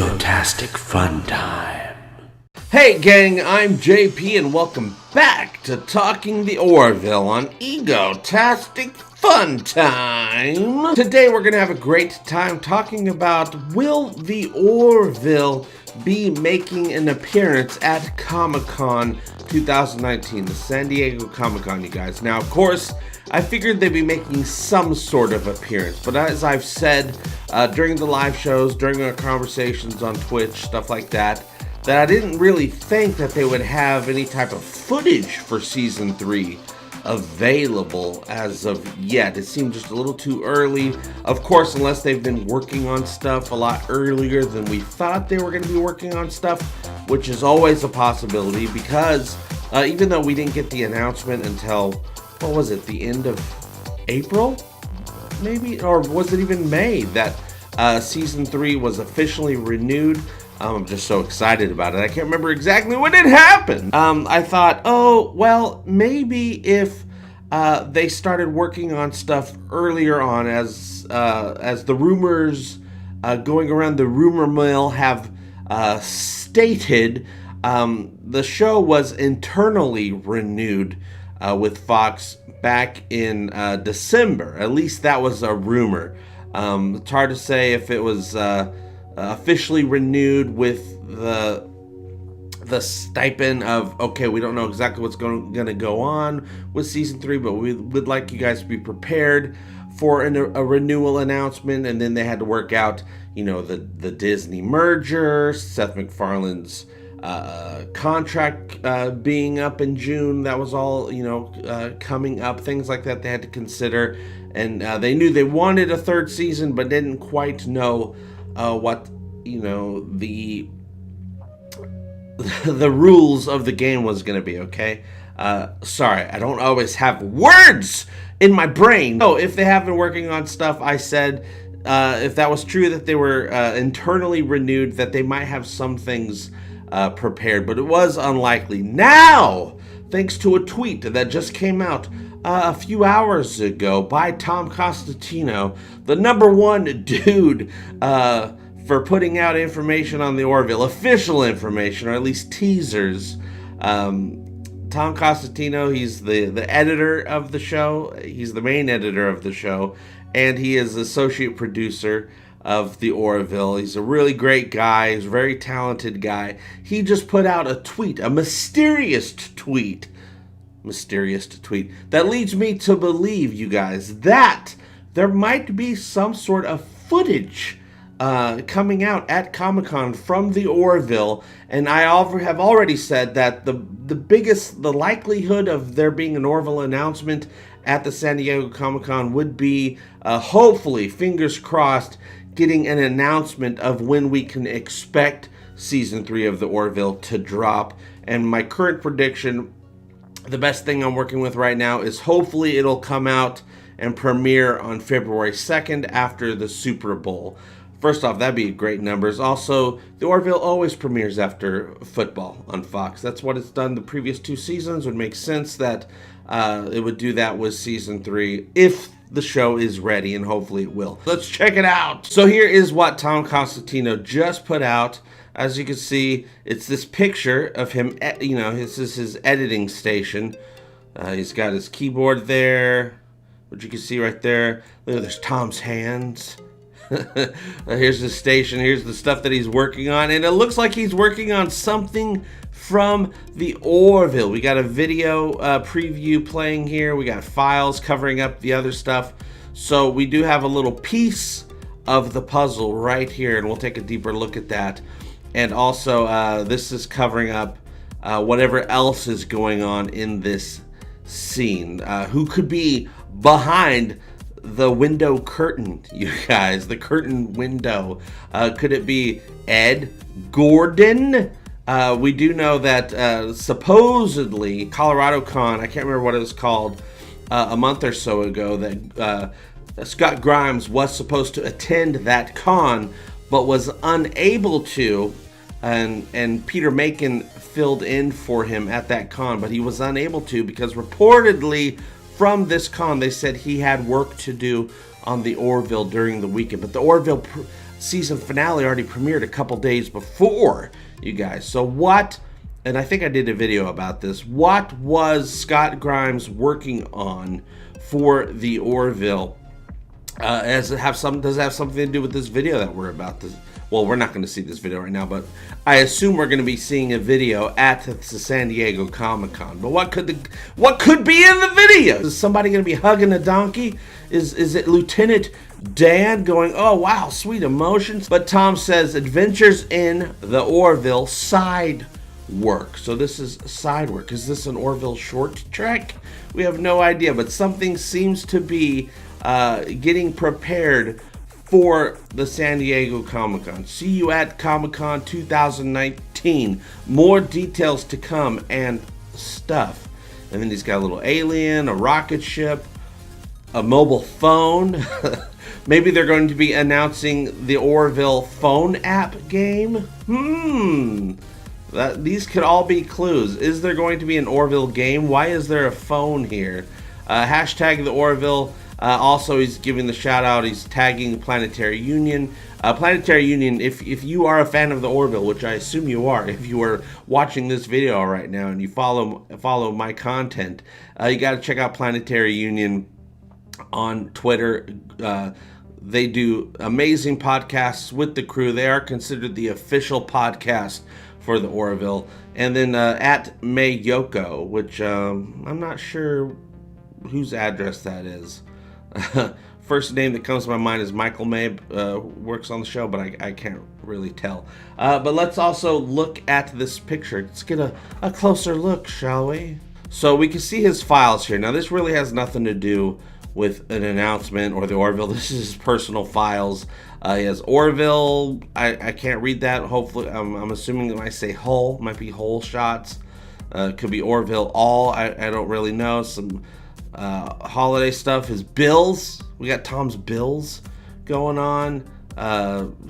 Egotastic FunTime. Hey gang, I'm JP and welcome back to Talking The Orville on Egotastic FunTime. Today we're going to have a great time talking about will the Orville be making an appearance at Comic-Con 2019, the San Diego Comic-Con, you guys. Now, of course, I figured they'd be making some sort of appearance, but as I've said during the live shows, during our conversations on Twitch, stuff like that, that I didn't really think that they would have any type of footage for Season 3 available as of yet. It seemed just a little too early. Of course, unless they've been working on stuff a lot earlier than we thought they were going to be working on stuff, which is always a possibility because even though we didn't get the announcement until, what was it, the end of April? Maybe? Or was it even May that Season 3 was officially renewed? I'm just so excited about it. I can't remember exactly when it happened. I thought, oh, well, maybe if they started working on stuff earlier on as the rumors going around the rumor mill have stated, the show was internally renewed with Fox back in December. At least that was a rumor. It's hard to say if it was officially renewed with the stipend of, okay, we don't know exactly what's going to go on with Season 3, but we would like you guys to be prepared for a renewal announcement. And then they had to work out, you know, the Disney merger, Seth MacFarlane's contract being up in June. That was all, you know, coming up, things like that they had to consider. And they knew they wanted a third season, but didn't quite know what, you know, the rules of the game was going to be, okay? Sorry, I don't always have words in my brain. So if they have been working on stuff, I said, if that was true that they were internally renewed, that they might have some things prepared, but it was unlikely. Now, thanks to a tweet that just came out a few hours ago by Tom Costantino, the #1 dude for putting out information on the Orville, official information, or at least teasers. Tom Costantino, he's the editor of the show. He's the main editor of the show, and he is associate producer of the Orville. He's a really great guy. He's a very talented guy. He just put out a tweet, a mysterious tweet that leads me to believe, you guys, that there might be some sort of footage coming out at Comic-Con from the Orville. And I have already said that the likelihood of there being an Orville announcement at the San Diego Comic-Con would be, hopefully, fingers crossed, getting an announcement of when we can expect Season 3 of the Orville to drop. And my current prediction, the best thing I'm working with right now, is hopefully it'll come out and premiere on February 2nd after the Super Bowl. First off, that'd be great numbers. Also, the Orville always premieres after football on Fox. That's what it's done the previous 2 seasons. It would make sense that it would do that with Season 3 if the show is ready, and hopefully it will. Let's check it out. So here is what Tom Costantino just put out. As you can see, it's this picture of him, you know, this is his editing station. He's got his keyboard there, which you can see right there. Look, there's Tom's hands. Here's the station, here's the stuff that he's working on, and it looks like he's working on something from the Orville. We got a video preview playing here. We got files covering up the other stuff. So we do have a little piece of the puzzle right here, and we'll take a deeper look at that. And also, this is covering up whatever else is going on in this scene. Who could be behind the window curtain, you guys? The curtain window. Could it be Ed Gordon? We do know that supposedly Colorado Con, I can't remember what it was called, a month or so ago, that Scott Grimes was supposed to attend that con, but was unable to, and Peter Macon filled in for him at that con, but he was unable to because reportedly from this con they said he had work to do on the Orville during the weekend. But the Orville season finale already premiered a couple days before, you guys. So what, and I think I did a video about this, what was Scott Grimes working on for the Orville? Does it have something to do with this video that we're about to? Well, we're not going to see this video right now, but I assume we're going to be seeing a video at the San Diego Comic-Con. But what could be in the video? Is somebody going to be hugging a donkey? Is it Lieutenant Dan going, oh wow, sweet emotions? But Tom says adventures in the Orville side work. So this is side work. Is this an Orville short trek? We have no idea, but something seems to be getting prepared for the San Diego Comic-Con. See you at Comic-Con 2019. More details to come and stuff. And then he's got a little alien, a rocket ship, a mobile phone. Maybe they're going to be announcing the Orville phone app game. These could all be clues. Is there going to be an Orville game? Why is there a phone here? Hashtag the Orville. Also, he's giving the shout out. He's tagging Planetary Union. Planetary Union, if you are a fan of the Orville, which I assume you are, if you are watching this video right now and you follow my content, you got to check out Planetary Union on Twitter. They do amazing podcasts with the crew. They are considered the official podcast for the Orville. And then at May Yoko, which I'm not sure whose address that is. First name that comes to my mind is Michael May, works on the show, but I can't really tell. But let's also look at this picture. Let's get a closer look, shall we? So we can see his files here. Now this really has nothing to do with an announcement or the Orville. This is his personal files. He has Orville. I can't read that. Hopefully, I'm assuming that when I say Hull, might be Hull shots. Could be Orville all. I don't really know. Some holiday stuff. His bills. We got Tom's bills going on.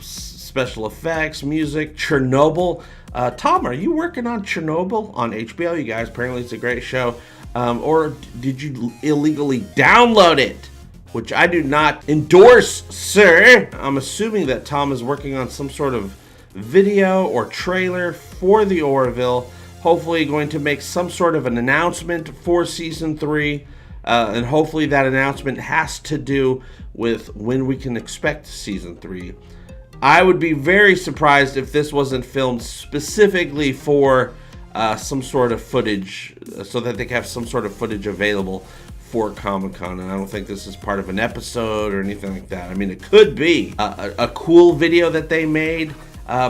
Special effects, music, Chernobyl. Tom, are you working on Chernobyl on HBO? You guys, apparently it's a great show. Or did you illegally download it? Which I do not endorse, sir. I'm assuming that Tom is working on some sort of video or trailer for the Orville. Hopefully going to make some sort of an announcement for season 3. And hopefully that announcement has to do with when we can expect season 3. I would be very surprised if this wasn't filmed specifically for some sort of footage, so that they can have some sort of footage available for Comic-Con. And I don't think this is part of an episode or anything like that. I mean, it could be a cool video that they made,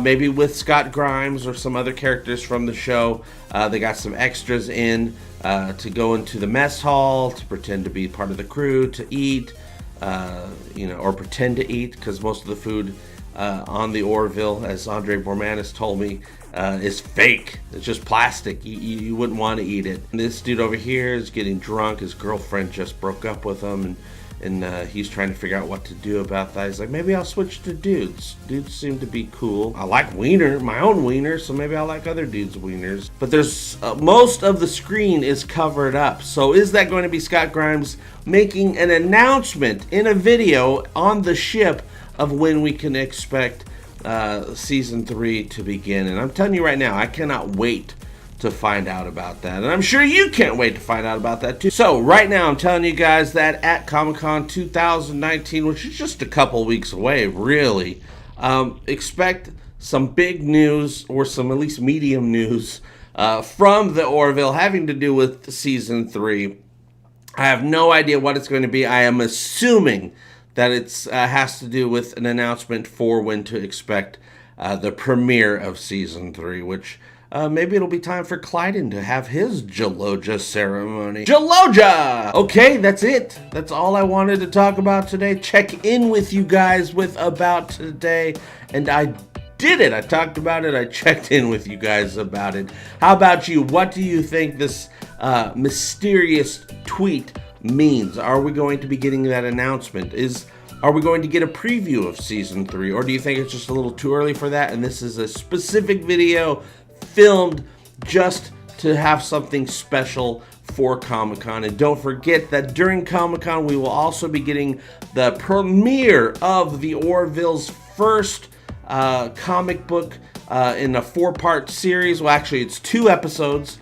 maybe with Scott Grimes or some other characters from the show. They got some extras in to go into the mess hall, to pretend to be part of the crew, to eat, or pretend to eat, because most of the food on the Orville, as Andre Bormanis told me, is fake. It's just plastic. You wouldn't want to eat it. And this dude over here is getting drunk. His girlfriend just broke up with him, and he's trying to figure out what to do about that. He's like, maybe I'll switch to dudes. Dudes seem to be cool. I like wiener, my own wiener, so maybe I'll like other dudes' wieners. But there's most of the screen is covered up. So is that going to be Scott Grimes making an announcement in a video on the ship of when we can expect season 3 to begin? And I'm telling you right now, I cannot wait to find out about that, and I'm sure you can't wait to find out about that too. So right now I'm telling you guys that at Comic-Con 2019, which is just a couple weeks away really, expect some big news, or some at least medium news, from the Orville having to do with season 3. I have no idea what it's going to be. I am assuming that it has to do with an announcement for when to expect the premiere of season 3, which maybe it'll be time for Clyden to have his Jaloja ceremony. Jaloja! Okay, that's it. That's all I wanted to talk about today. Check in with you guys about today, and I did it. I talked about it. I checked in with you guys about it. How about you? What do you think this mysterious tweet means? Are we going to be getting that announcement? Are we going to get a preview of season 3, or do you think it's just a little too early for that, and this is a specific video filmed just to have something special for Comic-Con. And don't forget that during Comic-Con, we will also be getting the premiere of the Orville's first comic book in a 4-part series. Well, actually, it's 2 episodes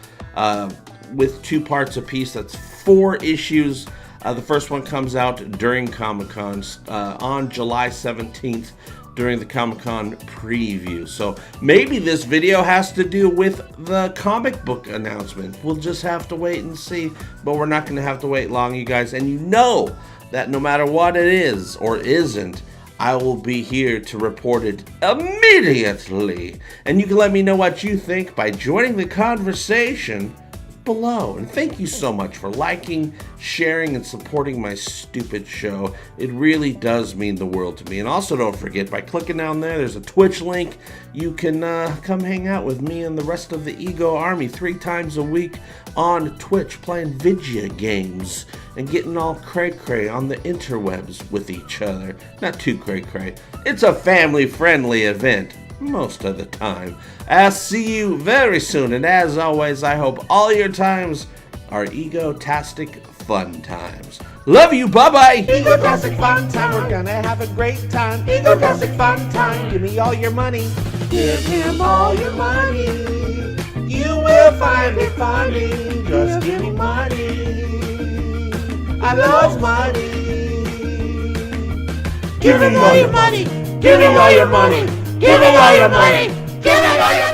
with 2 parts apiece. That's 4 issues. The first one comes out during Comic-Con on July 17th during the Comic-Con preview. So maybe this video has to do with the comic book announcement. We'll just have to wait and see, but we're not going to have to wait long, you guys. And you know that no matter what it is or isn't, I will be here to report it immediately. And you can let me know what you think by joining the conversation below. And thank you so much for liking, sharing, and supporting my stupid show. It really does mean the world to me. And also don't forget, by clicking down there's a Twitch link. You can come hang out with me and the rest of the Ego Army 3 times a week on Twitch, playing video games and getting all cray-cray on the interwebs with each other. Not too cray-cray. It's a family-friendly event most of the time. I'll see you very soon, and as always, I hope all your times are egotastic fun times. Love you, bye-bye! Egotastic fun time, we're gonna have a great time. Egotastic fun time, give me all your money. Give him all your money. You will find it funny. Just give me money. I love money. Give me all your money. Give me all your money. Give me all your money! Give me all your money!